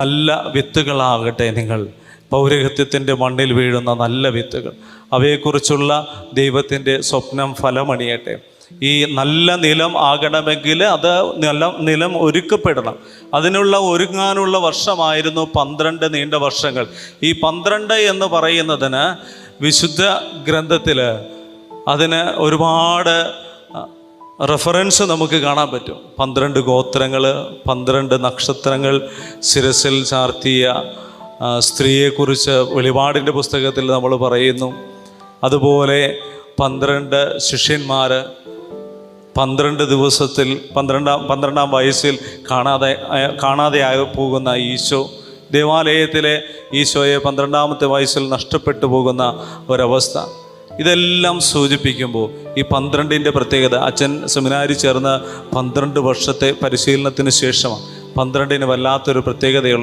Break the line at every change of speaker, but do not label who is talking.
നല്ല വിത്തുകളാകട്ടെ നിങ്ങൾ, പൗരോഹിത്യത്തിൻ്റെ മണ്ണിൽ വീഴുന്ന നല്ല വിത്തുകൾ. അവയെക്കുറിച്ചുള്ള ദൈവത്തിൻ്റെ സ്വപ്നം ഫലമണിയട്ടെ. ഈ നല്ല നിലം ആകണമെങ്കിൽ അത് നിലം ഒരുക്കപ്പെടണം. അതിനുള്ള ഒരുങ്ങാനുള്ള വർഷമായിരുന്നു 12 നീണ്ട വർഷങ്ങൾ. ഈ 12 എന്ന് പറയുന്നതിന് വിശുദ്ധ ഗ്രന്ഥത്തിൽ അതിന് ഒരുപാട് റെഫറൻസ് നമുക്ക് കാണാൻ പറ്റും. 12 ഗോത്രങ്ങൾ, 12 നക്ഷത്രങ്ങൾ ശിരസിൽ ചാർത്തിയ സ്ത്രീയെക്കുറിച്ച് വെളിപാടിൻ്റെ പുസ്തകത്തിൽ നമ്മൾ പറയുന്നു. അതുപോലെ 12 ശിഷ്യന്മാർ 12 ദിവസത്തിൽ 12-ാം വയസ്സിൽ കാണാതെയായി പോകുന്ന ഈശോ, ദേവാലയത്തിലെ ഈശോയെ 12-ാമത്തെ വയസ്സിൽ നഷ്ടപ്പെട്ടു പോകുന്ന ഒരവസ്ഥ, ഇതെല്ലാം സൂചിപ്പിക്കുമ്പോൾ ഈ 12ൻ്റെ പ്രത്യേകത. അച്ഛൻ സെമിനാരി ചേർന്ന് 12 വർഷത്തെ പരിശീലനത്തിന് ശേഷമാണ് 12ന് വല്ലാത്തൊരു പ്രത്യേകതയുള്ളത്.